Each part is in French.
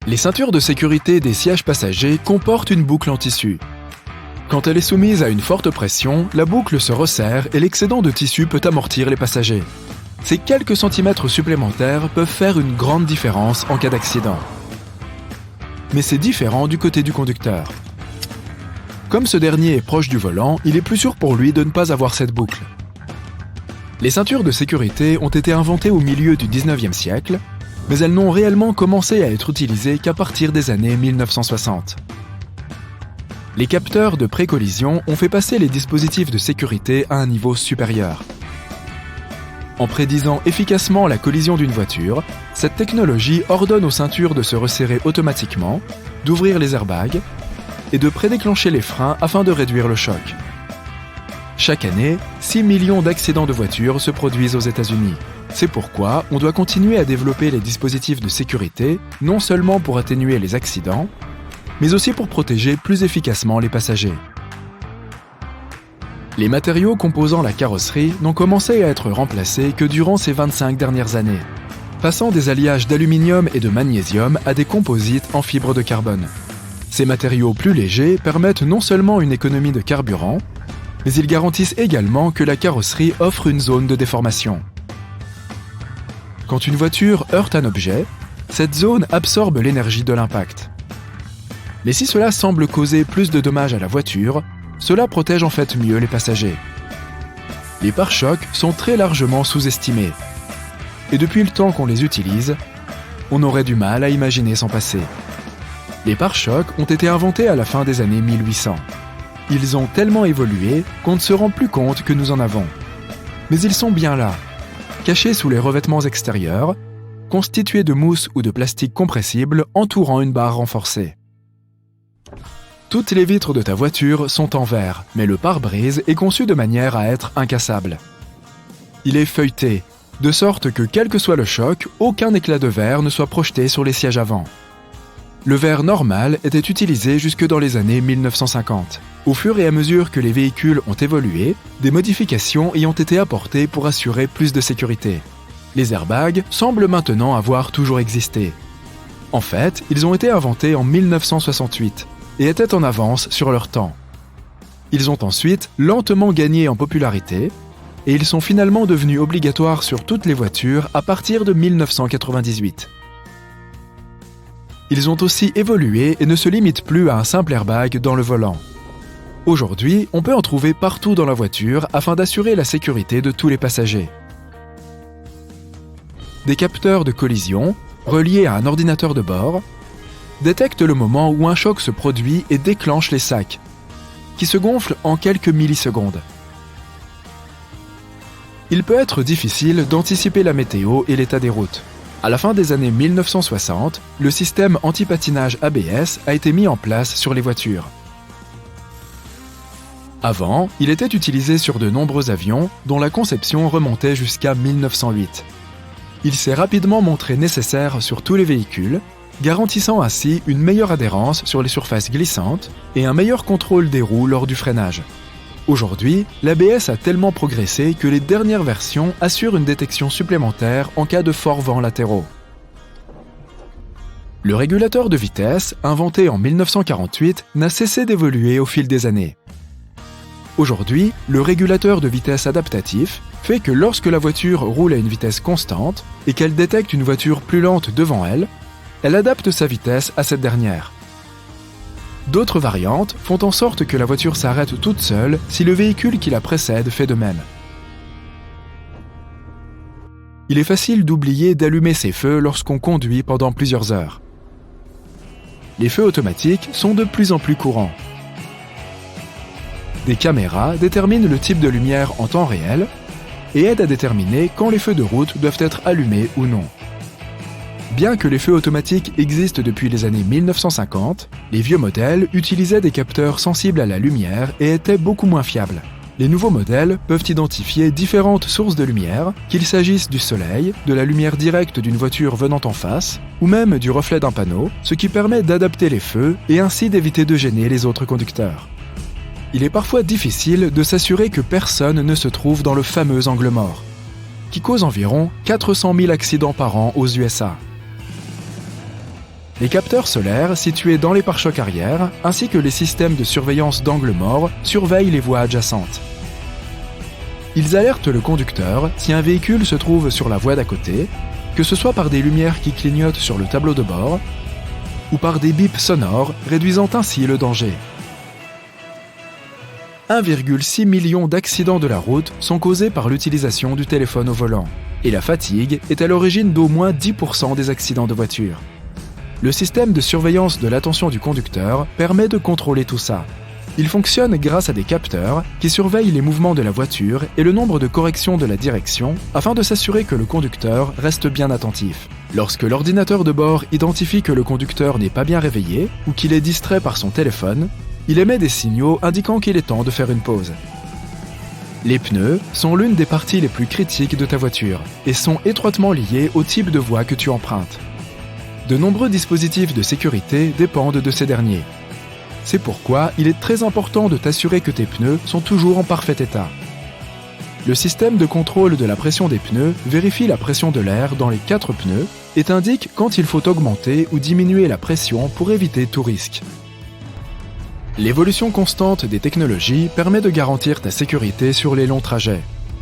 Les ceintures de sécurité des sièges passagers comportent une boucle en tissu. Quand elle est soumise à une forte pression, la boucle se resserre et l'excédent de tissu peut amortir les passagers. Ces quelques centimètres supplémentaires peuvent faire une grande différence en cas d'accident. Mais c'est différent du côté du conducteur. Comme ce dernier est proche du volant, il est plus sûr pour lui de ne pas avoir cette boucle. Les ceintures de sécurité ont été inventées au milieu du 19e siècle, mais elles n'ont réellement commencé à être utilisées qu'à partir des années 1960. Les capteurs de pré-collision ont fait passer les dispositifs de sécurité à un niveau supérieur. En prédisant efficacement la collision d'une voiture, cette technologie ordonne aux ceintures de se resserrer automatiquement, d'ouvrir les airbags et de prédéclencher les freins afin de réduire le choc. Chaque année, 6 millions d'accidents de voitures se produisent aux États-Unis. C'est pourquoi on doit continuer à développer les dispositifs de sécurité, non seulement pour atténuer les accidents, mais aussi pour protéger plus efficacement les passagers. Les matériaux composant la carrosserie n'ont commencé à être remplacés que durant ces 25 dernières années, passant des alliages d'aluminium et de magnésium à des composites en fibre de carbone. Ces matériaux plus légers permettent non seulement une économie de carburant, mais ils garantissent également que la carrosserie offre une zone de déformation. Quand une voiture heurte un objet, cette zone absorbe l'énergie de l'impact. Mais si cela semble causer plus de dommages à la voiture, cela protège en fait mieux les passagers. Les pare-chocs sont très largement sous-estimés. Et depuis le temps qu'on les utilise, on aurait du mal à imaginer s'en passer. Les pare-chocs ont été inventés à la fin des années 1800. Ils ont tellement évolué qu'on ne se rend plus compte que nous en avons. Mais ils sont bien là, cachés sous les revêtements extérieurs, constitués de mousse ou de plastique compressible entourant une barre renforcée. Toutes les vitres de ta voiture sont en verre, mais le pare-brise est conçu de manière à être incassable. Il est feuilleté, de sorte que quel que soit le choc, aucun éclat de verre ne soit projeté sur les sièges avant. Le verre normal était utilisé jusque dans les années 1950. Au fur et à mesure que les véhicules ont évolué, des modifications y ont été apportées pour assurer plus de sécurité. Les airbags semblent maintenant avoir toujours existé. En fait, ils ont été inventés en 1968 et étaient en avance sur leur temps. Ils ont ensuite lentement gagné en popularité et ils sont finalement devenus obligatoires sur toutes les voitures à partir de 1998. Ils ont aussi évolué et ne se limitent plus à un simple airbag dans le volant. Aujourd'hui, on peut en trouver partout dans la voiture afin d'assurer la sécurité de tous les passagers. Des capteurs de collision, reliés à un ordinateur de bord, détectent le moment où un choc se produit et déclenchent les sacs, qui se gonflent en quelques millisecondes. Il peut être difficile d'anticiper la météo et l'état des routes. À la fin des années 1960, le système anti-patinage ABS a été mis en place sur les voitures. Avant, il était utilisé sur de nombreux avions dont la conception remontait jusqu'à 1908. Il s'est rapidement montré nécessaire sur tous les véhicules, garantissant ainsi une meilleure adhérence sur les surfaces glissantes et un meilleur contrôle des roues lors du freinage. Aujourd'hui, l'ABS a tellement progressé que les dernières versions assurent une détection supplémentaire en cas de forts vents latéraux. Le régulateur de vitesse, inventé en 1948, n'a cessé d'évoluer au fil des années. Aujourd'hui, le régulateur de vitesse adaptatif fait que lorsque la voiture roule à une vitesse constante et qu'elle détecte une voiture plus lente devant elle, elle adapte sa vitesse à cette dernière. D'autres variantes font en sorte que la voiture s'arrête toute seule si le véhicule qui la précède fait de même. Il est facile d'oublier d'allumer ses feux lorsqu'on conduit pendant plusieurs heures. Les feux automatiques sont de plus en plus courants. Des caméras déterminent le type de lumière en temps réel et aident à déterminer quand les feux de route doivent être allumés ou non. Bien que les feux automatiques existent depuis les années 1950, les vieux modèles utilisaient des capteurs sensibles à la lumière et étaient beaucoup moins fiables. Les nouveaux modèles peuvent identifier différentes sources de lumière, qu'il s'agisse du soleil, de la lumière directe d'une voiture venant en face, ou même du reflet d'un panneau, ce qui permet d'adapter les feux et ainsi d'éviter de gêner les autres conducteurs. Il est parfois difficile de s'assurer que personne ne se trouve dans le fameux angle mort, qui cause environ 400 000 accidents par an aux USA. Les capteurs solaires situés dans les pare-chocs arrière, ainsi que les systèmes de surveillance d'angle mort, surveillent les voies adjacentes. Ils alertent le conducteur si un véhicule se trouve sur la voie d'à côté, que ce soit par des lumières qui clignotent sur le tableau de bord ou par des bips sonores, réduisant ainsi le danger. 1,6 million d'accidents de la route sont causés par l'utilisation du téléphone au volant, et la fatigue est à l'origine d'au moins 10% des accidents de voiture. Le système de surveillance de l'attention du conducteur permet de contrôler tout ça. Il fonctionne grâce à des capteurs qui surveillent les mouvements de la voiture et le nombre de corrections de la direction afin de s'assurer que le conducteur reste bien attentif. Lorsque l'ordinateur de bord identifie que le conducteur n'est pas bien réveillé ou qu'il est distrait par son téléphone, il émet des signaux indiquant qu'il est temps de faire une pause. Les pneus sont l'une des parties les plus critiques de ta voiture et sont étroitement liés au type de voie que tu empruntes. De nombreux dispositifs de sécurité dépendent de ces derniers. C'est pourquoi il est très important de t'assurer que tes pneus sont toujours en parfait état. Le système de contrôle de la pression des pneus vérifie la pression de l'air dans les 4 pneus et t'indique quand il faut augmenter ou diminuer la pression pour éviter tout risque. L'évolution constante des technologies permet de garantir ta sécurité sur les longs trajets.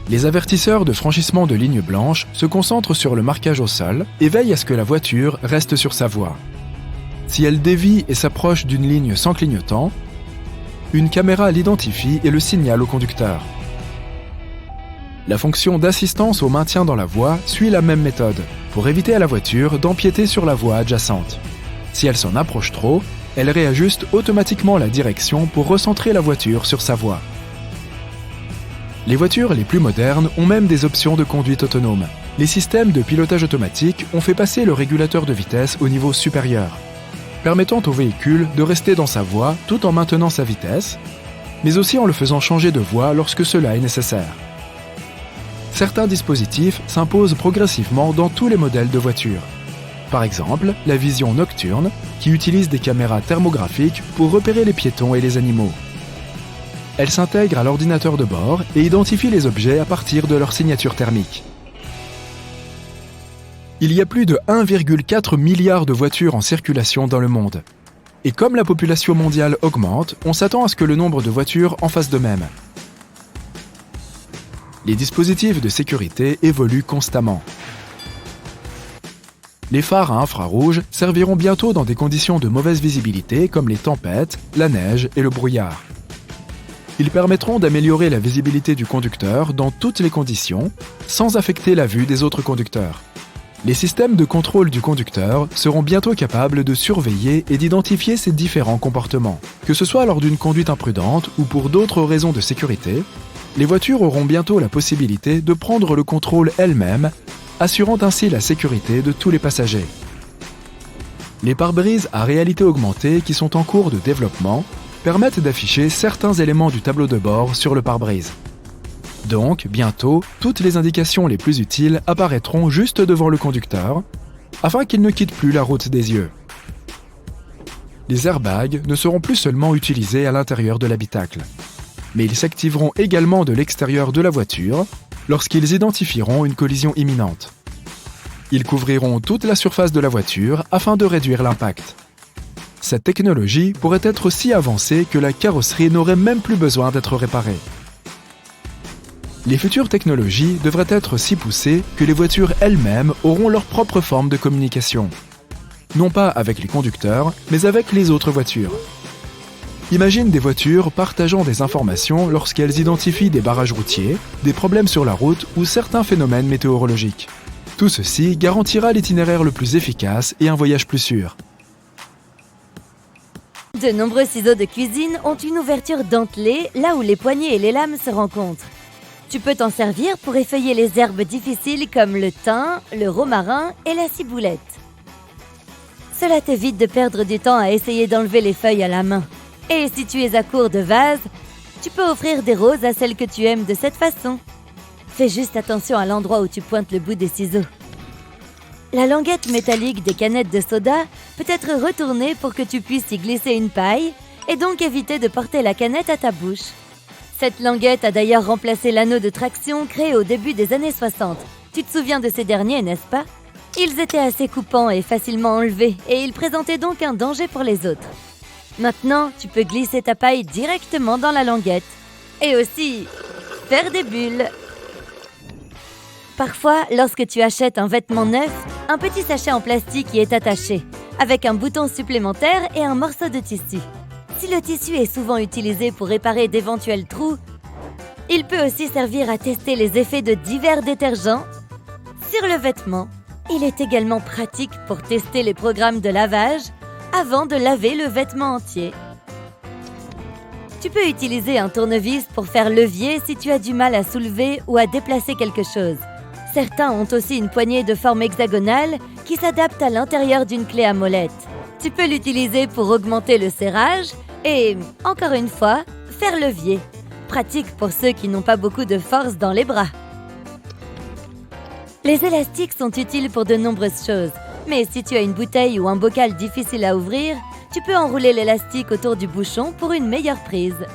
Les avertisseurs de franchissement de lignes blanches se concentrent sur le marquage au sol et veillent à ce que la voiture reste sur sa voie. Si elle dévie et s'approche d'une ligne sans clignotant, une caméra l'identifie et le signale au conducteur. La fonction d'assistance au maintien dans la voie suit la même méthode, pour éviter à la voiture d'empiéter sur la voie adjacente. Si elle s'en approche trop, elle réajuste automatiquement la direction pour recentrer la voiture sur sa voie. Les voitures les plus modernes ont même des options de conduite autonome. Les systèmes de pilotage automatique ont fait passer le régulateur de vitesse au niveau supérieur, permettant au véhicule de rester dans sa voie tout en maintenant sa vitesse, mais aussi en le faisant changer de voie lorsque cela est nécessaire. Certains dispositifs s'imposent progressivement dans tous les modèles de voitures. Par exemple, la vision nocturne, qui utilise des caméras thermographiques pour repérer les piétons et les animaux. Elle s'intègre à l'ordinateur de bord et identifie les objets à partir de leur signature thermique. Il y a plus de 1,4 milliard de voitures en circulation dans le monde. Et comme la population mondiale augmente, on s'attend à ce que le nombre de voitures en fasse de même. Les dispositifs de sécurité évoluent constamment. Les phares à infrarouge serviront bientôt dans des conditions de mauvaise visibilité comme les tempêtes, la neige et le brouillard. Ils permettront d'améliorer la visibilité du conducteur dans toutes les conditions, sans affecter la vue des autres conducteurs. Les systèmes de contrôle du conducteur seront bientôt capables de surveiller et d'identifier ces différents comportements. Que ce soit lors d'une conduite imprudente ou pour d'autres raisons de sécurité, les voitures auront bientôt la possibilité de prendre le contrôle elles-mêmes, assurant ainsi la sécurité de tous les passagers. Les pare-brises à réalité augmentée qui sont en cours de développement permettent d'afficher certains éléments du tableau de bord sur le pare-brise. Donc, bientôt, toutes les indications les plus utiles apparaîtront juste devant le conducteur, afin qu'il ne quitte plus la route des yeux. Les airbags ne seront plus seulement utilisés à l'intérieur de l'habitacle, mais ils s'activeront également de l'extérieur de la voiture lorsqu'ils identifieront une collision imminente. Ils couvriront toute la surface de la voiture afin de réduire l'impact. Cette technologie pourrait être si avancée que la carrosserie n'aurait même plus besoin d'être réparée. Les futures technologies devraient être si poussées que les voitures elles-mêmes auront leur propre forme de communication. Non pas avec les conducteurs, mais avec les autres voitures. Imagine des voitures partageant des informations lorsqu'elles identifient des barrages routiers, des problèmes sur la route ou certains phénomènes météorologiques. Tout ceci garantira l'itinéraire le plus efficace et un voyage plus sûr. De nombreux ciseaux de cuisine ont une ouverture dentelée là où les poignées et les lames se rencontrent. Tu peux t'en servir pour effeuiller les herbes difficiles comme le thym, le romarin et la ciboulette. Cela t'évite de perdre du temps à essayer d'enlever les feuilles à la main. Et si tu es à court de vase, tu peux offrir des roses à celles que tu aimes de cette façon. Fais juste attention à l'endroit où tu pointes le bout des ciseaux. La languette métallique des canettes de soda peut être retournée pour que tu puisses y glisser une paille et donc éviter de porter la canette à ta bouche. Cette languette a d'ailleurs remplacé l'anneau de traction créé au début des années 60. Tu te souviens de ces derniers, n'est-ce pas ? Ils étaient assez coupants et facilement enlevés, et ils présentaient donc un danger pour les autres. Maintenant, tu peux glisser ta paille directement dans la languette. Et aussi, faire des bulles. Parfois, lorsque tu achètes un vêtement neuf, un petit sachet en plastique y est attaché, avec un bouton supplémentaire et un morceau de tissu. Si le tissu est souvent utilisé pour réparer d'éventuels trous, il peut aussi servir à tester les effets de divers détergents sur le vêtement. Il est également pratique pour tester les programmes de lavage avant de laver le vêtement entier. Tu peux utiliser un tournevis pour faire levier si tu as du mal à soulever ou à déplacer quelque chose. Certains ont aussi une poignée de forme hexagonale qui s'adapte à l'intérieur d'une clé à molette. Tu peux l'utiliser pour augmenter le serrage et, encore une fois, faire levier. Pratique pour ceux qui n'ont pas beaucoup de force dans les bras. Les élastiques sont utiles pour de nombreuses choses, mais si tu as une bouteille ou un bocal difficile à ouvrir, tu peux enrouler l'élastique autour du bouchon pour une meilleure prise.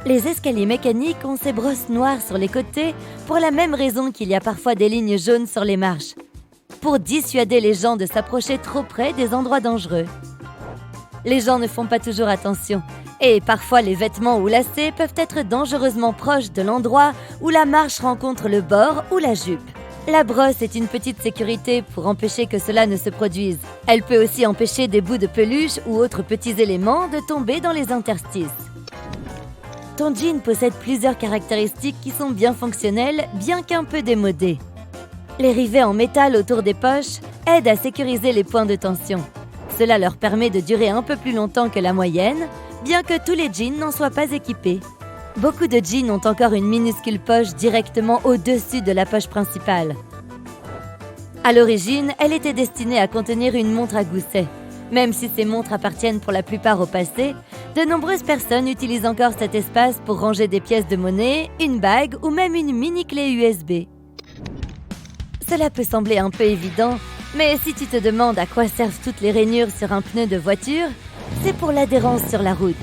Les escaliers mécaniques ont ces brosses noires sur les côtés pour la même raison qu'il y a parfois des lignes jaunes sur les marches, pour dissuader les gens de s'approcher trop près des endroits dangereux. Les gens ne font pas toujours attention, et parfois les vêtements ou lacets peuvent être dangereusement proches de l'endroit où la marche rencontre le bord ou la jupe. La brosse est une petite sécurité pour empêcher que cela ne se produise. Elle peut aussi empêcher des bouts de peluche ou autres petits éléments de tomber dans les interstices. Ton jean possède plusieurs caractéristiques qui sont bien fonctionnelles, bien qu'un peu démodées. Les rivets en métal autour des poches aident à sécuriser les points de tension. Cela leur permet de durer un peu plus longtemps que la moyenne, bien que tous les jeans n'en soient pas équipés. Beaucoup de jeans ont encore une minuscule poche directement au-dessus de la poche principale. À l'origine, elle était destinée à contenir une montre à gousset. Même si ces montres appartiennent pour la plupart au passé, de nombreuses personnes utilisent encore cet espace pour ranger des pièces de monnaie, une bague ou même une mini-clé USB. Cela peut sembler un peu évident, mais si tu te demandes à quoi servent toutes les rainures sur un pneu de voiture, c'est pour l'adhérence sur la route.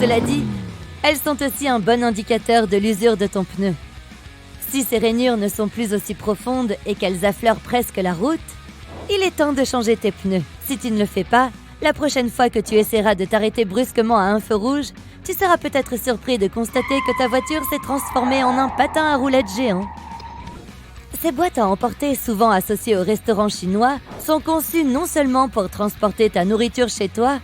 Cela dit, elles sont aussi un bon indicateur de l'usure de ton pneu. Si ces rainures ne sont plus aussi profondes et qu'elles affleurent presque la route, il est temps de changer tes pneus. Si tu ne le fais pas, la prochaine fois que tu essaieras de t'arrêter brusquement à un feu rouge, tu seras peut-être surpris de constater que ta voiture s'est transformée en un patin à roulettes géant. Ces boîtes à emporter, souvent associées au restaurant chinois, sont conçues non seulement pour transporter ta nourriture chez toi,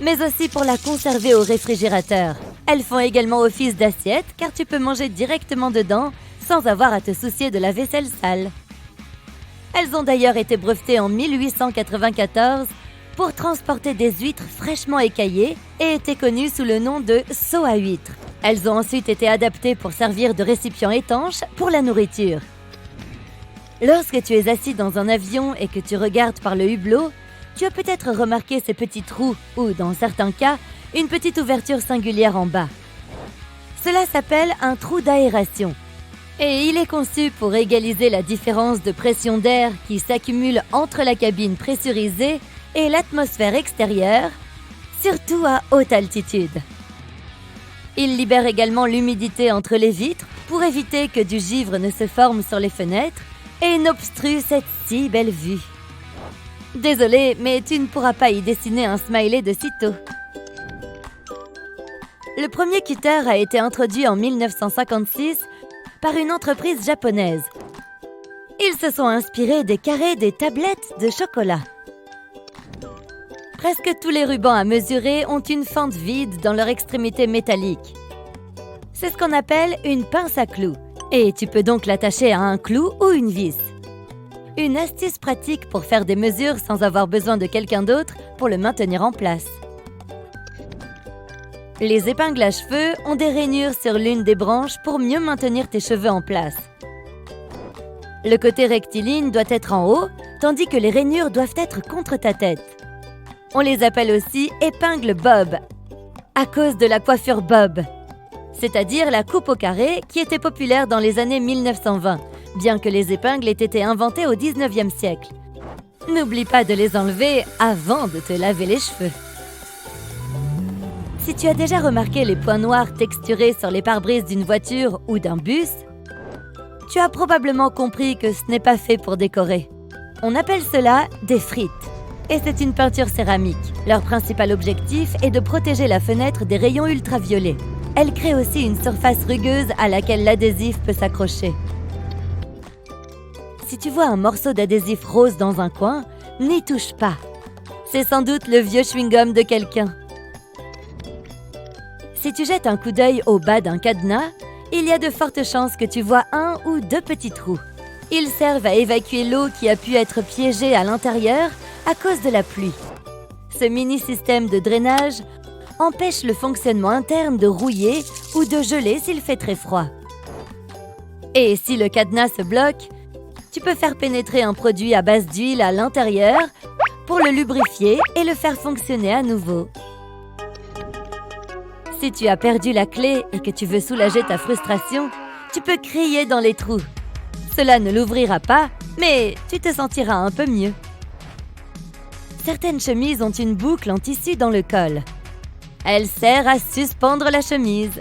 mais aussi pour la conserver au réfrigérateur. Elles font également office d'assiette car tu peux manger directement dedans sans avoir à te soucier de la vaisselle sale. Elles ont d'ailleurs été brevetées en 1894 pour transporter des huîtres fraîchement écaillées et étaient connues sous le nom de seaux à huîtres. Elles ont ensuite été adaptées pour servir de récipient étanche pour la nourriture. Lorsque tu es assis dans un avion et que tu regardes par le hublot, tu as peut-être remarqué ces petits trous ou, dans certains cas, une petite ouverture singulière en bas. Cela s'appelle un trou d'aération. Et il est conçu pour égaliser la différence de pression d'air qui s'accumule entre la cabine pressurisée et l'atmosphère extérieure, surtout à haute altitude. Il libère également l'humidité entre les vitres pour éviter que du givre ne se forme sur les fenêtres et n'obstrue cette si belle vue. Désolé, mais tu ne pourras pas y dessiner un smiley de sitôt. Le premier cutter a été introduit en 1956 par une entreprise japonaise. Ils se sont inspirés des carrés des tablettes de chocolat. Presque tous les rubans à mesurer ont une fente vide dans leur extrémité métallique. C'est ce qu'on appelle une pince à clous, et tu peux donc l'attacher à un clou ou une vis. Une astuce pratique pour faire des mesures sans avoir besoin de quelqu'un d'autre pour le maintenir en place. Les épingles à cheveux ont des rainures sur l'une des branches pour mieux maintenir tes cheveux en place. Le côté rectiligne doit être en haut, tandis que les rainures doivent être contre ta tête. On les appelle aussi épingles bob, à cause de la coiffure bob, c'est-à-dire la coupe au carré qui était populaire dans les années 1920, bien que les épingles aient été inventées au 19e siècle. N'oublie pas de les enlever avant de te laver les cheveux. Si tu as déjà remarqué les points noirs texturés sur les pare-brises d'une voiture ou d'un bus, tu as probablement compris que ce n'est pas fait pour décorer. On appelle cela des frites. Et c'est une peinture céramique. Leur principal objectif est de protéger la fenêtre des rayons ultraviolets. Elle crée aussi une surface rugueuse à laquelle l'adhésif peut s'accrocher. Si tu vois un morceau d'adhésif rose dans un coin, n'y touche pas. C'est sans doute le vieux chewing-gum de quelqu'un. Si tu jettes un coup d'œil au bas d'un cadenas, il y a de fortes chances que tu vois un ou deux petits trous. Ils servent à évacuer l'eau qui a pu être piégée à l'intérieur à cause de la pluie. Ce mini-système de drainage empêche le fonctionnement interne de rouiller ou de geler s'il fait très froid. Et si le cadenas se bloque, tu peux faire pénétrer un produit à base d'huile à l'intérieur pour le lubrifier et le faire fonctionner à nouveau. Si tu as perdu la clé et que tu veux soulager ta frustration, tu peux crier dans les trous. Cela ne l'ouvrira pas, mais tu te sentiras un peu mieux. Certaines chemises ont une boucle en tissu dans le col. Elle sert à suspendre la chemise.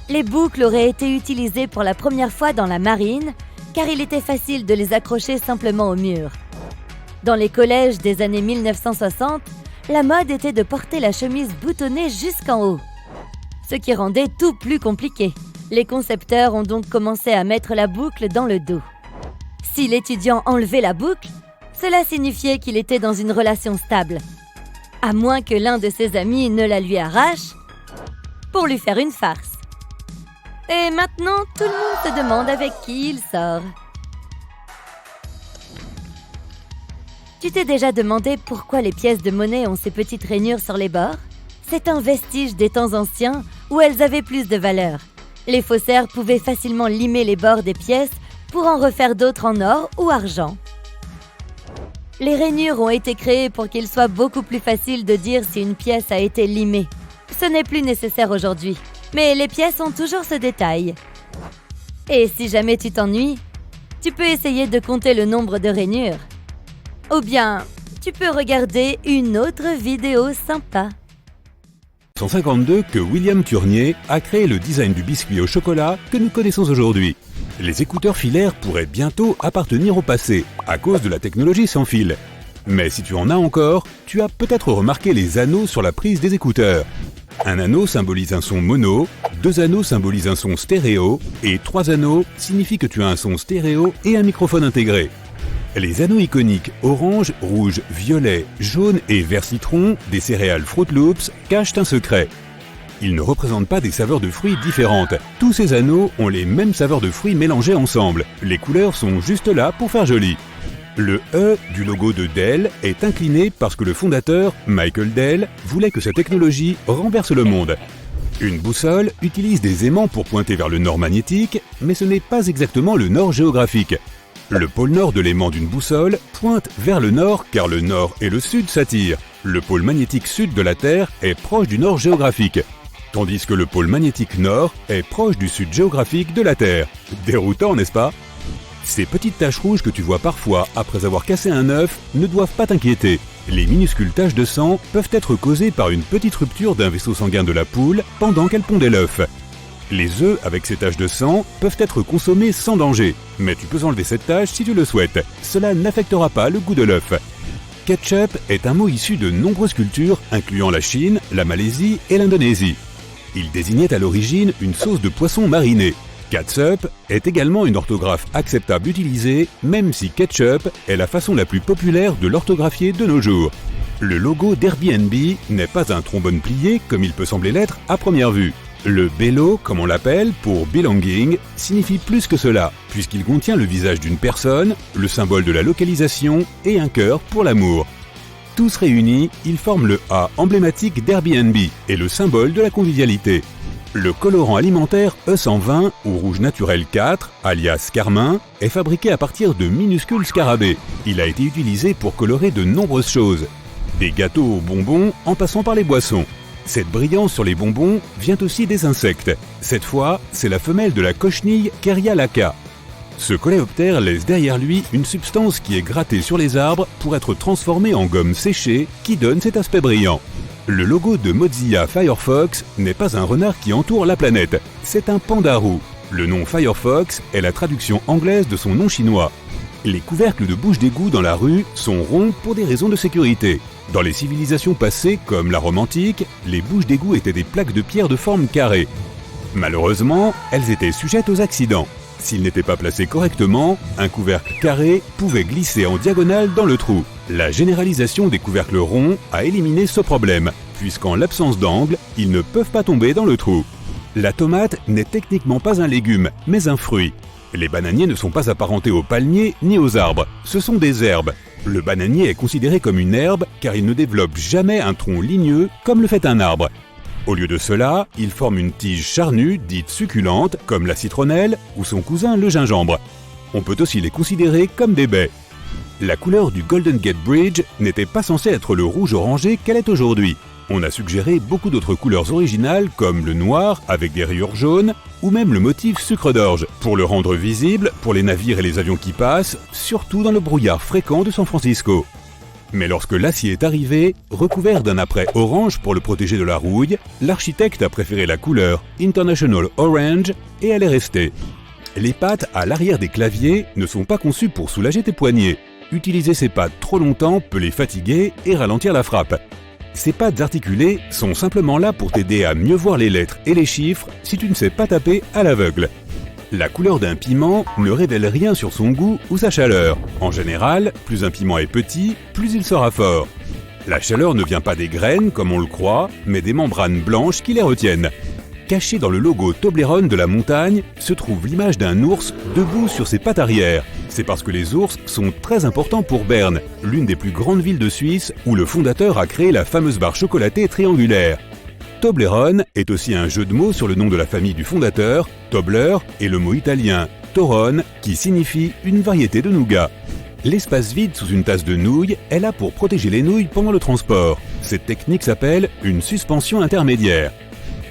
Les boucles auraient été utilisées pour la première fois dans la marine, car il était facile de les accrocher simplement au mur. Dans les collèges des années 1960, la mode était de porter la chemise boutonnée jusqu'en haut, ce qui rendait tout plus compliqué. Les concepteurs ont donc commencé à mettre la boucle dans le dos. Si l'étudiant enlevait la boucle, cela signifiait qu'il était dans une relation stable, à moins que l'un de ses amis ne la lui arrache pour lui faire une farce. Et maintenant, tout le monde se demande avec qui il sort. Tu t'es déjà demandé pourquoi les pièces de monnaie ont ces petites rainures sur les bords? C'est un vestige des temps anciens où elles avaient plus de valeur. Les faussaires pouvaient facilement limer les bords des pièces pour en refaire d'autres en or ou argent. Les rainures ont été créées pour qu'il soit beaucoup plus facile de dire si une pièce a été limée. Ce n'est plus nécessaire aujourd'hui, mais les pièces ont toujours ce détail. Et si jamais tu t'ennuies, tu peux essayer de compter le nombre de rainures. Ou bien, tu peux regarder une autre vidéo sympa. 1952 que William Turnier a créé le design du biscuit au chocolat que nous connaissons aujourd'hui. Les écouteurs filaires pourraient bientôt appartenir au passé, à cause de la technologie sans fil. Mais si tu en as encore, tu as peut-être remarqué les anneaux sur la prise des écouteurs. Un anneau symbolise un son mono, 2 anneaux symbolisent un son stéréo, et 3 anneaux signifient que tu as un son stéréo et un microphone intégré. Les anneaux iconiques orange, rouge, violet, jaune et vert citron des céréales Fruit Loops cachent un secret. Ils ne représentent pas des saveurs de fruits différentes. Tous ces anneaux ont les mêmes saveurs de fruits mélangées ensemble. Les couleurs sont juste là pour faire joli. Le E du logo de Dell est incliné parce que le fondateur, Michael Dell, voulait que sa technologie renverse le monde. Une boussole utilise des aimants pour pointer vers le nord magnétique, mais ce n'est pas exactement le nord géographique. Le pôle nord de l'aimant d'une boussole pointe vers le nord car le nord et le sud s'attirent. Le pôle magnétique sud de la Terre est proche du nord géographique, tandis que le pôle magnétique nord est proche du sud géographique de la Terre. Déroutant, n'est-ce pas? Ces petites taches rouges que tu vois parfois après avoir cassé un œuf ne doivent pas t'inquiéter. Les minuscules taches de sang peuvent être causées par une petite rupture d'un vaisseau sanguin de la poule pendant qu'elle pondait l'œuf. Les œufs avec ces taches de sang peuvent être consommés sans danger, mais tu peux enlever cette tache si tu le souhaites. Cela n'affectera pas le goût de l'œuf. Ketchup est un mot issu de nombreuses cultures, incluant la Chine, la Malaisie et l'Indonésie. Il désignait à l'origine une sauce de poisson marinée. Catsup est également une orthographe acceptable utilisée, même si ketchup est la façon la plus populaire de l'orthographier de nos jours. Le logo d'Airbnb n'est pas un trombone plié comme il peut sembler l'être à première vue. Le bello, comme on l'appelle, pour belonging, signifie plus que cela, puisqu'il contient le visage d'une personne, le symbole de la localisation et un cœur pour l'amour. Tous réunis, ils forment le A emblématique d'Airbnb et le symbole de la convivialité. Le colorant alimentaire E120 ou rouge naturel 4, alias carmin, est fabriqué à partir de minuscules scarabées. Il a été utilisé pour colorer de nombreuses choses, des gâteaux aux bonbons en passant par les boissons. Cette brillance sur les bonbons vient aussi des insectes. Cette fois, c'est la femelle de la cochenille Keria lacca. Ce coléoptère laisse derrière lui une substance qui est grattée sur les arbres pour être transformée en gomme séchée qui donne cet aspect brillant. Le logo de Mozilla Firefox n'est pas un renard qui entoure la planète, c'est un panda roux. Le nom Firefox est la traduction anglaise de son nom chinois. Les couvercles de bouches d'égout dans la rue sont ronds pour des raisons de sécurité. Dans les civilisations passées, comme la Rome antique, les bouches d'égout étaient des plaques de pierre de forme carrée. Malheureusement, elles étaient sujettes aux accidents. S'il n'était pas placé correctement, un couvercle carré pouvait glisser en diagonale dans le trou. La généralisation des couvercles ronds a éliminé ce problème, puisqu'en l'absence d'angle, ils ne peuvent pas tomber dans le trou. La tomate n'est techniquement pas un légume, mais un fruit. Les bananiers ne sont pas apparentés aux palmiers ni aux arbres, ce sont des herbes. Le bananier est considéré comme une herbe car il ne développe jamais un tronc ligneux comme le fait un arbre. Au lieu de cela, il forme une tige charnue, dite succulente, comme la citronnelle ou son cousin le gingembre. On peut aussi les considérer comme des baies. La couleur du Golden Gate Bridge n'était pas censée être le rouge orangé qu'elle est aujourd'hui. On a suggéré beaucoup d'autres couleurs originales comme le noir avec des rayures jaunes ou même le motif sucre d'orge pour le rendre visible pour les navires et les avions qui passent, surtout dans le brouillard fréquent de San Francisco. Mais lorsque l'acier est arrivé, recouvert d'un apprêt orange pour le protéger de la rouille, l'architecte a préféré la couleur International Orange et elle est restée. Les pattes à l'arrière des claviers ne sont pas conçues pour soulager tes poignets. Utiliser ces pattes trop longtemps peut les fatiguer et ralentir la frappe. Ces pattes articulées sont simplement là pour t'aider à mieux voir les lettres et les chiffres si tu ne sais pas taper à l'aveugle. La couleur d'un piment ne révèle rien sur son goût ou sa chaleur. En général, plus un piment est petit, plus il sera fort. La chaleur ne vient pas des graines comme on le croit, mais des membranes blanches qui les retiennent. Caché dans le logo Toblerone de la montagne se trouve l'image d'un ours debout sur ses pattes arrière. C'est parce que les ours sont très importants pour Berne, l'une des plus grandes villes de Suisse où le fondateur a créé la fameuse barre chocolatée triangulaire. Toblerone est aussi un jeu de mots sur le nom de la famille du fondateur, Tobler, et le mot italien Torone qui signifie une variété de nougat. L'espace vide sous une tasse de nouilles est là pour protéger les nouilles pendant le transport. Cette technique s'appelle une suspension intermédiaire.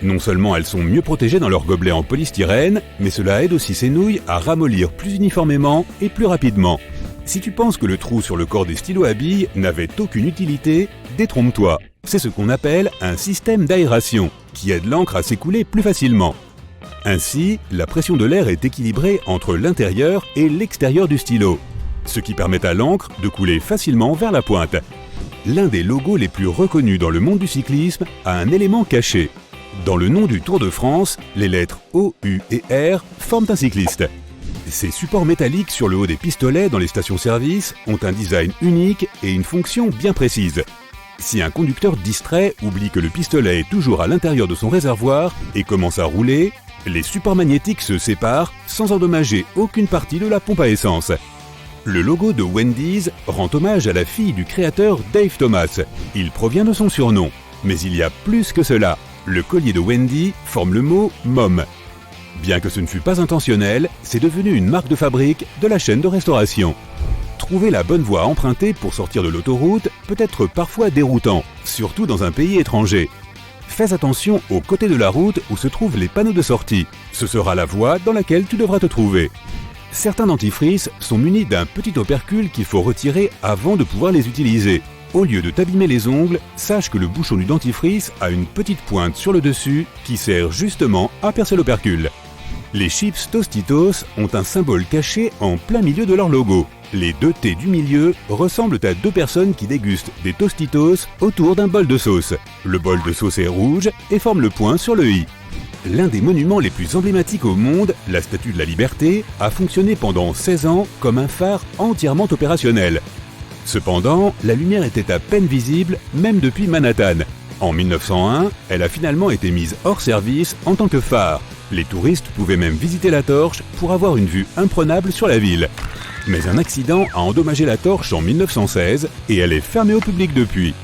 Non seulement elles sont mieux protégées dans leur gobelet en polystyrène, mais cela aide aussi ces nouilles à ramollir plus uniformément et plus rapidement. Si tu penses que le trou sur le corps des stylos à billes n'avait aucune utilité, détrompe-toi. C'est ce qu'on appelle un système d'aération, qui aide l'encre à s'écouler plus facilement. Ainsi, la pression de l'air est équilibrée entre l'intérieur et l'extérieur du stylo, ce qui permet à l'encre de couler facilement vers la pointe. L'un des logos les plus reconnus dans le monde du cyclisme a un élément caché. Dans le nom du Tour de France, les lettres O, U et R forment un cycliste. Ces supports métalliques sur le haut des pistolets dans les stations-service ont un design unique et une fonction bien précise. Si un conducteur distrait oublie que le pistolet est toujours à l'intérieur de son réservoir et commence à rouler, les supports magnétiques se séparent sans endommager aucune partie de la pompe à essence. Le logo de Wendy's rend hommage à la fille du créateur Dave Thomas. Il provient de son surnom. Mais il y a plus que cela. Le collier de Wendy forme le mot « Mom ». Bien que ce ne fût pas intentionnel, c'est devenu une marque de fabrique de la chaîne de restauration. Trouver la bonne voie à emprunter pour sortir de l'autoroute peut être parfois déroutant, surtout dans un pays étranger. Fais attention au côté de la route où se trouvent les panneaux de sortie. Ce sera la voie dans laquelle tu devras te trouver. Certains dentifrices sont munis d'un petit opercule qu'il faut retirer avant de pouvoir les utiliser. Au lieu de t'abîmer les ongles, sache que le bouchon du dentifrice a une petite pointe sur le dessus qui sert justement à percer l'opercule. Les chips Tostitos ont un symbole caché en plein milieu de leur logo. Les deux T du milieu ressemblent à deux personnes qui dégustent des Tostitos autour d'un bol de sauce. Le bol de sauce est rouge et forme le point sur le i. L'un des monuments les plus emblématiques au monde, la Statue de la Liberté, a fonctionné pendant 16 ans comme un phare entièrement opérationnel. Cependant, la lumière était à peine visible, même depuis Manhattan. En 1901, elle a finalement été mise hors service en tant que phare. Les touristes pouvaient même visiter la torche pour avoir une vue imprenable sur la ville. Mais un accident a endommagé la torche en 1916 et elle est fermée au public depuis.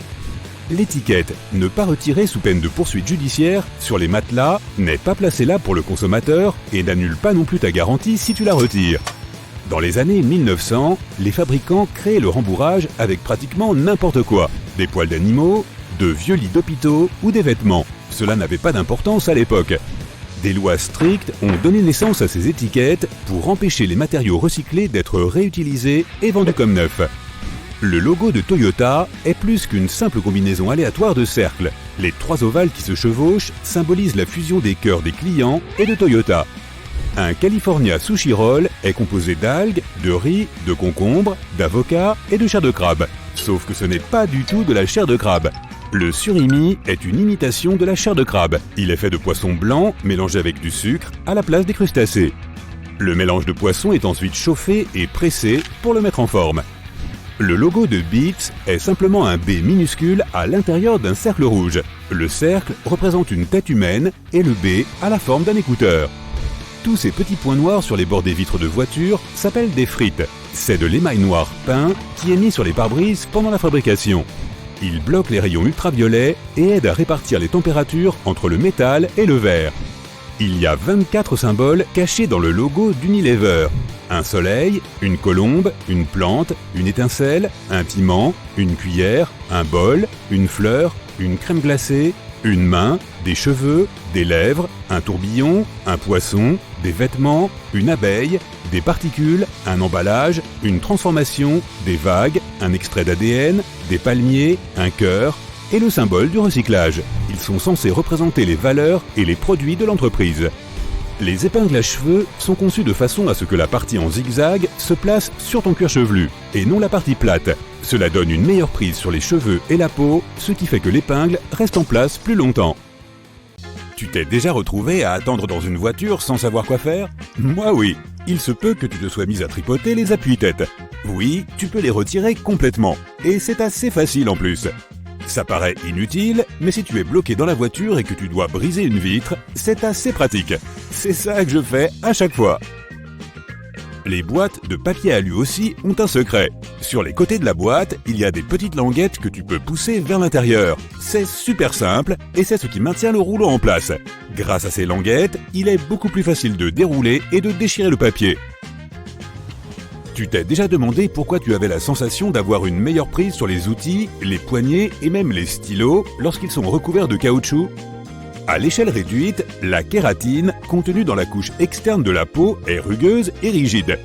L'étiquette « Ne pas retirer sous peine de poursuite judiciaire » sur les matelas n'est pas placée là pour le consommateur et n'annule pas non plus ta garantie si tu la retires. Dans les années 1900, les fabricants créaient le rembourrage avec pratiquement n'importe quoi. Des poils d'animaux, de vieux lits d'hôpitaux ou des vêtements. Cela n'avait pas d'importance à l'époque. Des lois strictes ont donné naissance à ces étiquettes pour empêcher les matériaux recyclés d'être réutilisés et vendus comme neufs. Le logo de Toyota est plus qu'une simple combinaison aléatoire de cercles. Les trois ovales qui se chevauchent symbolisent la fusion des cœurs des clients et de Toyota. Un California Sushi Roll est composé d'algues, de riz, de concombres, d'avocats et de chair de crabe. Sauf que ce n'est pas du tout de la chair de crabe. Le surimi est une imitation de la chair de crabe. Il est fait de poisson blanc mélangé avec du sucre à la place des crustacés. Le mélange de poisson est ensuite chauffé et pressé pour le mettre en forme. Le logo de Beats est simplement un B minuscule à l'intérieur d'un cercle rouge. Le cercle représente une tête humaine et le B a la forme d'un écouteur. Tous ces petits points noirs sur les bords des vitres de voiture s'appellent des frites. C'est de l'émail noir peint qui est mis sur les pare-brises pendant la fabrication. Il bloque les rayons ultraviolets et aide à répartir les températures entre le métal et le verre. Il y a 24 symboles cachés dans le logo d'Unilever. Un soleil, une colombe, une plante, une étincelle, un piment, une cuillère, un bol, une fleur, une crème glacée, une main, des cheveux, des lèvres, un tourbillon, un poisson, des vêtements, une abeille, des particules, un emballage, une transformation, des vagues, un extrait d'ADN, des palmiers, un cœur et le symbole du recyclage. Ils sont censés représenter les valeurs et les produits de l'entreprise. Les épingles à cheveux sont conçues de façon à ce que la partie en zigzag se place sur ton cuir chevelu et non la partie plate. Cela donne une meilleure prise sur les cheveux et la peau, ce qui fait que l'épingle reste en place plus longtemps. Tu t'es déjà retrouvé à attendre dans une voiture sans savoir quoi faire? Moi oui, il se peut que tu te sois mis à tripoter les appuis-têtes. Oui, tu peux les retirer complètement, et c'est assez facile en plus. Ça paraît inutile, mais si tu es bloqué dans la voiture et que tu dois briser une vitre, c'est assez pratique. C'est ça que je fais à chaque fois. Les boîtes de papier alu aussi ont un secret. Sur les côtés de la boîte, il y a des petites languettes que tu peux pousser vers l'intérieur. C'est super simple et c'est ce qui maintient le rouleau en place. Grâce à ces languettes, il est beaucoup plus facile de dérouler et de déchirer le papier. Tu t'es déjà demandé pourquoi tu avais la sensation d'avoir une meilleure prise sur les outils, les poignets et même les stylos lorsqu'ils sont recouverts de caoutchouc? À l'échelle réduite, la kératine, contenue dans la couche externe de la peau, est rugueuse et rigide.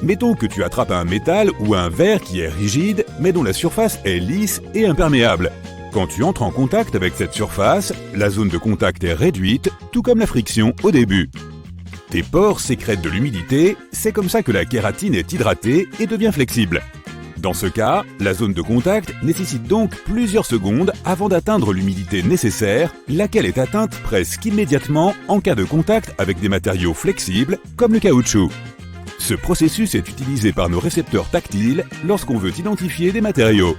Mettons que tu attrapes un métal ou un verre qui est rigide, mais dont la surface est lisse et imperméable. Quand tu entres en contact avec cette surface, la zone de contact est réduite, tout comme la friction au début. Tes pores sécrètent de l'humidité, c'est comme ça que la kératine est hydratée et devient flexible. Dans ce cas, la zone de contact nécessite donc plusieurs secondes avant d'atteindre l'humidité nécessaire, laquelle est atteinte presque immédiatement en cas de contact avec des matériaux flexibles comme le caoutchouc. Ce processus est utilisé par nos récepteurs tactiles lorsqu'on veut identifier des matériaux.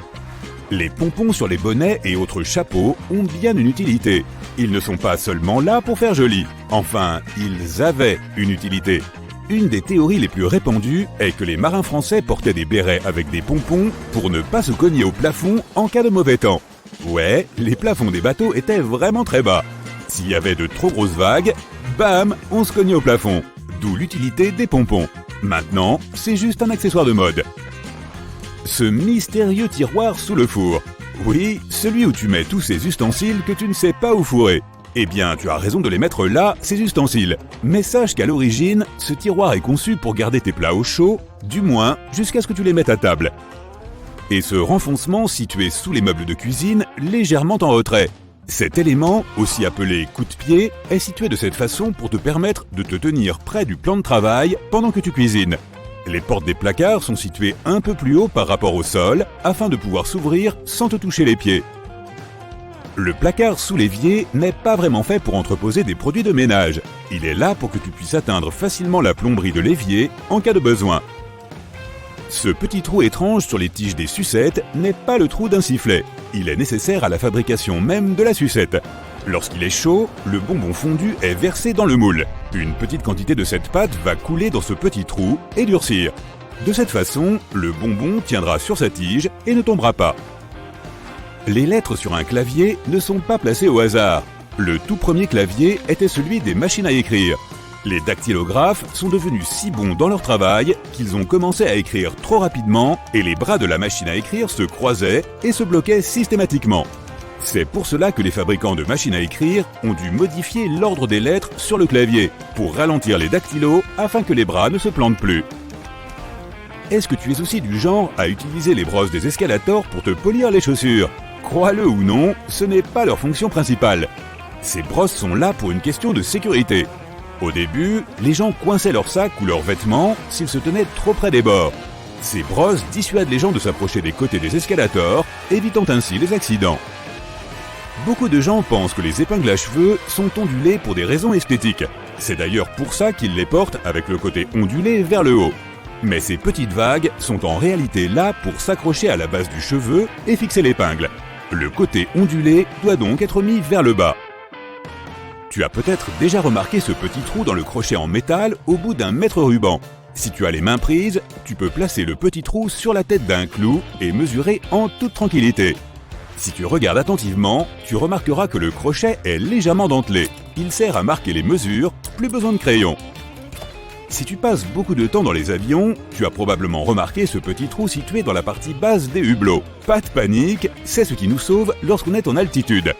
Les pompons sur les bonnets et autres chapeaux ont bien une utilité. Ils ne sont pas seulement là pour faire joli. Enfin, ils avaient une utilité. Une des théories les plus répandues est que les marins français portaient des bérets avec des pompons pour ne pas se cogner au plafond en cas de mauvais temps. Ouais, les plafonds des bateaux étaient vraiment très bas. S'il y avait de trop grosses vagues, bam, on se cognait au plafond. D'où l'utilité des pompons. Maintenant, c'est juste un accessoire de mode. Ce mystérieux tiroir sous le four. Oui, celui où tu mets tous ces ustensiles que tu ne sais pas où fourrer. Eh bien, tu as raison de les mettre là, ces ustensiles. Mais sache qu'à l'origine, ce tiroir est conçu pour garder tes plats au chaud, du moins jusqu'à ce que tu les mettes à table. Et ce renfoncement situé sous les meubles de cuisine, légèrement en retrait. Cet élément, aussi appelé coup de pied, est situé de cette façon pour te permettre de te tenir près du plan de travail pendant que tu cuisines. Les portes des placards sont situées un peu plus haut par rapport au sol, afin de pouvoir s'ouvrir sans te toucher les pieds. Le placard sous l'évier n'est pas vraiment fait pour entreposer des produits de ménage. Il est là pour que tu puisses atteindre facilement la plomberie de l'évier en cas de besoin. Ce petit trou étrange sur les tiges des sucettes n'est pas le trou d'un sifflet. Il est nécessaire à la fabrication même de la sucette. Lorsqu'il est chaud, le bonbon fondu est versé dans le moule. Une petite quantité de cette pâte va couler dans ce petit trou et durcir. De cette façon, le bonbon tiendra sur sa tige et ne tombera pas. Les lettres sur un clavier ne sont pas placées au hasard. Le tout premier clavier était celui des machines à écrire. Les dactylographes sont devenus si bons dans leur travail qu'ils ont commencé à écrire trop rapidement et les bras de la machine à écrire se croisaient et se bloquaient systématiquement. C'est pour cela que les fabricants de machines à écrire ont dû modifier l'ordre des lettres sur le clavier pour ralentir les dactylos afin que les bras ne se plantent plus. Est-ce que tu es aussi du genre à utiliser les brosses des escalators pour te polir les chaussures? Crois-le ou non, ce n'est pas leur fonction principale. Ces brosses sont là pour une question de sécurité. Au début, les gens coinçaient leurs sacs ou leurs vêtements s'ils se tenaient trop près des bords. Ces brosses dissuadent les gens de s'approcher des côtés des escalators, évitant ainsi les accidents. Beaucoup de gens pensent que les épingles à cheveux sont ondulées pour des raisons esthétiques. C'est d'ailleurs pour ça qu'ils les portent avec le côté ondulé vers le haut. Mais ces petites vagues sont en réalité là pour s'accrocher à la base du cheveu et fixer l'épingle. Le côté ondulé doit donc être mis vers le bas. Tu as peut-être déjà remarqué ce petit trou dans le crochet en métal au bout d'un mètre ruban. Si tu as les mains prises, tu peux placer le petit trou sur la tête d'un clou et mesurer en toute tranquillité. Si tu regardes attentivement, tu remarqueras que le crochet est légèrement dentelé. Il sert à marquer les mesures, plus besoin de crayon. Si tu passes beaucoup de temps dans les avions, tu as probablement remarqué ce petit trou situé dans la partie basse des hublots. Pas de panique, c'est ce qui nous sauve lorsqu'on est en altitude.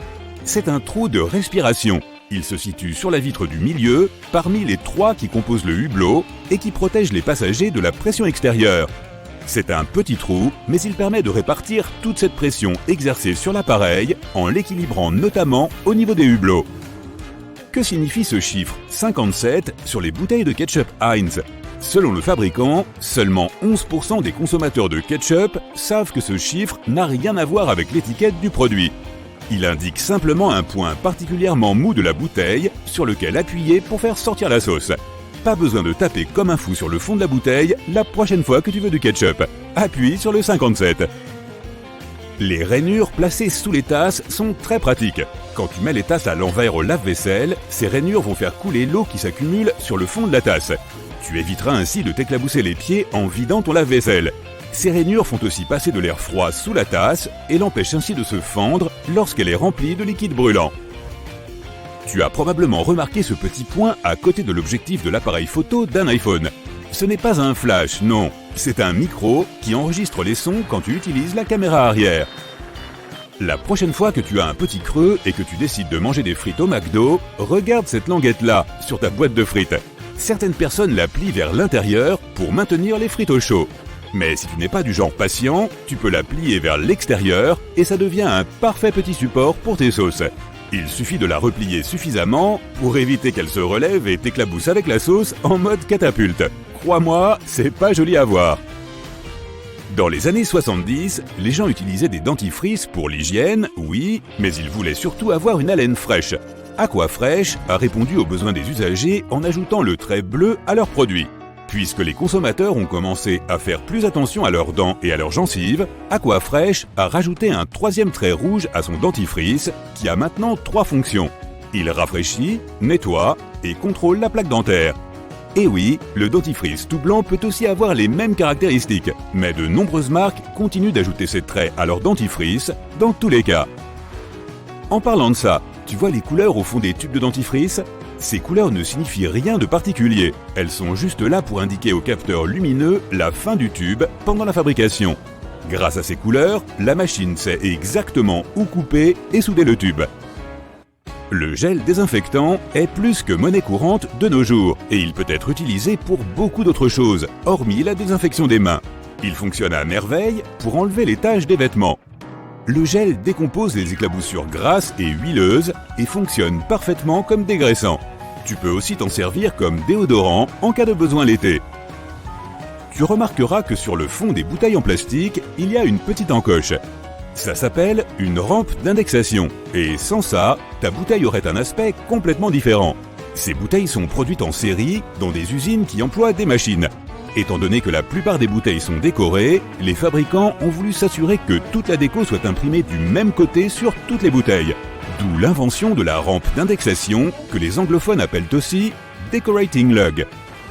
C'est un trou de respiration. Il se situe sur la vitre du milieu, parmi les 3 qui composent le hublot et qui protègent les passagers de la pression extérieure. C'est un petit trou, mais il permet de répartir toute cette pression exercée sur l'appareil en l'équilibrant notamment au niveau des hublots. Que signifie ce chiffre 57 sur les bouteilles de ketchup Heinz? Selon le fabricant, seulement 11% des consommateurs de ketchup savent que ce chiffre n'a rien à voir avec l'étiquette du produit. Il indique simplement un point particulièrement mou de la bouteille sur lequel appuyer pour faire sortir la sauce. Pas besoin de taper comme un fou sur le fond de la bouteille la prochaine fois que tu veux du ketchup. Appuie sur le 57. Les rainures placées sous les tasses sont très pratiques. Quand tu mets les tasses à l'envers au lave-vaisselle, ces rainures vont faire couler l'eau qui s'accumule sur le fond de la tasse. Tu éviteras ainsi de t'éclabousser les pieds en vidant ton lave-vaisselle. Ces rainures font aussi passer de l'air froid sous la tasse et l'empêchent ainsi de se fendre lorsqu'elle est remplie de liquide brûlant. Tu as probablement remarqué ce petit point à côté de l'objectif de l'appareil photo d'un iPhone. Ce n'est pas un flash, non. C'est un micro qui enregistre les sons quand tu utilises la caméra arrière. La prochaine fois que tu as un petit creux et que tu décides de manger des frites au McDo, regarde cette languette-là sur ta boîte de frites. Certaines personnes la plient vers l'intérieur pour maintenir les frites au chaud. Mais si tu n'es pas du genre patient, tu peux la plier vers l'extérieur et ça devient un parfait petit support pour tes sauces. Il suffit de la replier suffisamment pour éviter qu'elle se relève et t'éclabousse avec la sauce en mode catapulte. Crois-moi, c'est pas joli à voir. Dans les années 70, les gens utilisaient des dentifrices pour l'hygiène, oui, mais ils voulaient surtout avoir une haleine fraîche. Aquafresh a répondu aux besoins des usagers en ajoutant le trait bleu à leurs produits. Puisque les consommateurs ont commencé à faire plus attention à leurs dents et à leurs gencives, Aquafresh a rajouté un 3e trait rouge à son dentifrice qui a maintenant 3 fonctions. Il rafraîchit, nettoie et contrôle la plaque dentaire. Et oui, le dentifrice tout blanc peut aussi avoir les mêmes caractéristiques, mais de nombreuses marques continuent d'ajouter ces traits à leur dentifrice dans tous les cas. En parlant de ça, tu vois les couleurs au fond des tubes de dentifrice ? Ces couleurs ne signifient rien de particulier. Elles sont juste là pour indiquer au capteur lumineux la fin du tube pendant la fabrication. Grâce à ces couleurs, la machine sait exactement où couper et souder le tube. Le gel désinfectant est plus que monnaie courante de nos jours et il peut être utilisé pour beaucoup d'autres choses, hormis la désinfection des mains. Il fonctionne à merveille pour enlever les taches des vêtements. Le gel décompose les éclaboussures grasses et huileuses et fonctionne parfaitement comme dégraissant. Tu peux aussi t'en servir comme déodorant en cas de besoin l'été. Tu remarqueras que sur le fond des bouteilles en plastique, il y a une petite encoche. Ça s'appelle une rampe d'indexation. Et sans ça, ta bouteille aurait un aspect complètement différent. Ces bouteilles sont produites en série dans des usines qui emploient des machines. Étant donné que la plupart des bouteilles sont décorées, les fabricants ont voulu s'assurer que toute la déco soit imprimée du même côté sur toutes les bouteilles. D'où l'invention de la rampe d'indexation, que les anglophones appellent aussi « decorating lug ».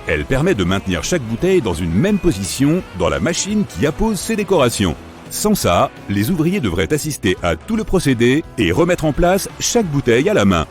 Elle permet de maintenir chaque bouteille dans une même position dans la machine qui appose ses décorations. Sans ça, les ouvriers devraient assister à tout le procédé et remettre en place chaque bouteille à la main.